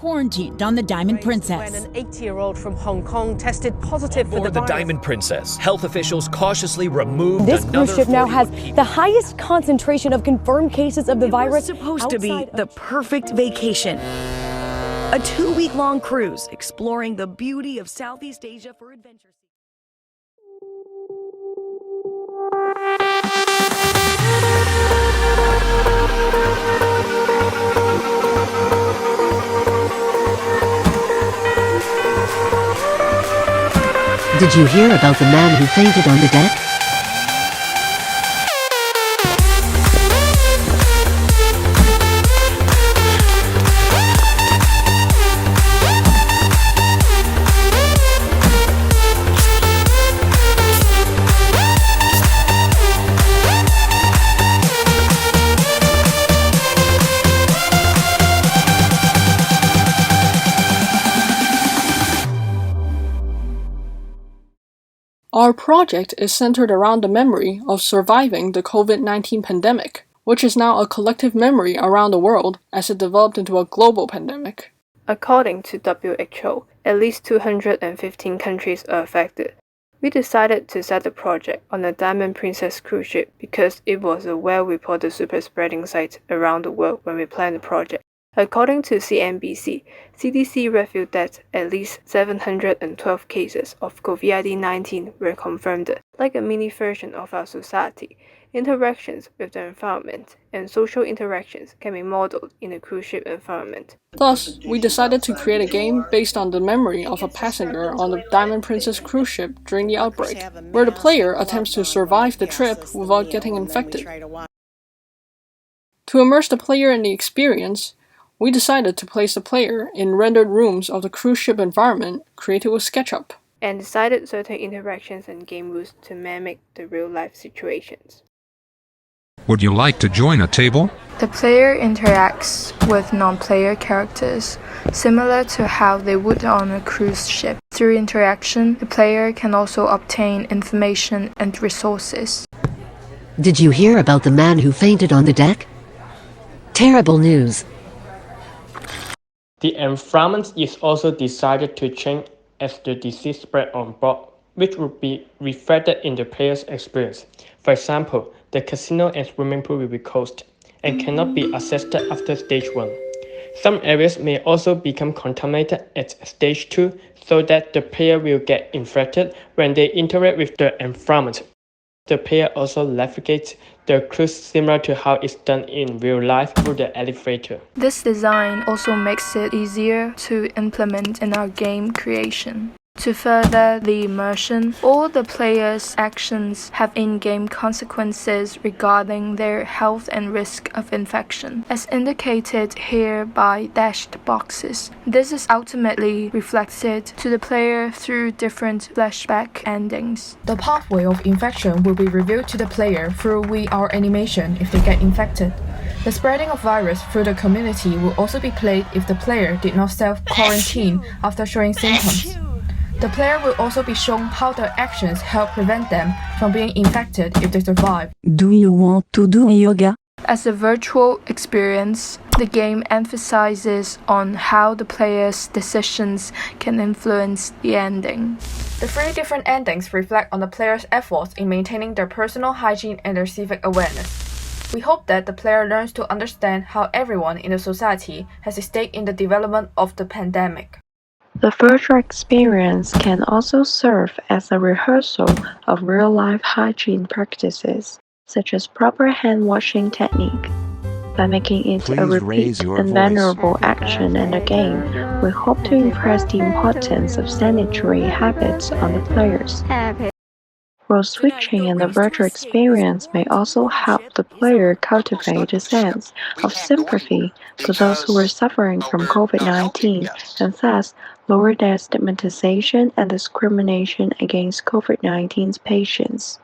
quarantined on the Diamond Princess. When an 80-year-old from Hong Kong tested positive for the virus. Diamond Princess, health officials cautiously removed this cruise ship now has the highest concentration of confirmed cases of the virus. It was supposed to be the perfect vacation. A 2-week-long cruise exploring the beauty of Southeast Asia for adventure. Did you hear about the man who fainted on the deck? Our project is centered around the memory of surviving the COVID-19 pandemic, which is now a collective memory around the world as it developed into a global pandemic. According to WHO, at least 215 countries are affected. We decided to set the project on the Diamond Princess cruise ship because it was a well-reported super-spreading site around the world when we planned the project. According to CNBC, CDC revealed that at least 712 cases of COVID-19 were confirmed. Like a mini version of our society, interactions with the environment and social interactions can be modeled in a cruise ship environment. Thus, we decided to create a game based on the memory of a passenger on the Diamond Princess cruise ship during the outbreak, where the player attempts to survive the trip without getting infected. To immerse the player in the experience, we decided to place the player in rendered rooms of the cruise ship environment created with SketchUp, and decided certain interactions and game rules to mimic the real-life situations. Would you like to join a table? The player interacts with non-player characters, similar to how they would on a cruise ship. Through interaction, the player can also obtain information and resources. Did you hear about the man who fainted on the deck? Terrible news. The environment is also decided to change as the disease spread on board, which will be reflected in the player's experience. For example, the casino and swimming pool will be closed and cannot be accessed after stage 1. Some areas may also become contaminated at stage 2 so that the player will get infected when they interact with the environment. The player also navigates the cruise similar to how it's done in real life through the elevator. This design also makes it easier to implement in our game creation. To further the immersion, all the players' actions have in-game consequences regarding their health and risk of infection, as indicated here by dashed boxes. This is ultimately reflected to the player through different flashback endings. The pathway of infection will be revealed to the player through VR animation if they get infected. The spreading of virus through the community will also be played if the player did not self-quarantine after showing symptoms. The player will also be shown how their actions help prevent them from being infected if they survive. Do you want to do yoga? As a virtual experience, the game emphasizes on how the player's decisions can influence the ending. The 3 different endings reflect on the player's efforts in maintaining their personal hygiene and their civic awareness. We hope that the player learns to understand how everyone in the society has a stake in the development of the pandemic. The virtual experience can also serve as a rehearsal of real-life hygiene practices, such as proper hand-washing technique. By making it a repeat and venerable action in the game, we hope to impress the importance of sanitary habits on the players. Role switching in the virtual experience may also help the player cultivate a sense of sympathy for those who are suffering from COVID-19 and thus lower their stigmatization and discrimination against COVID-19's patients.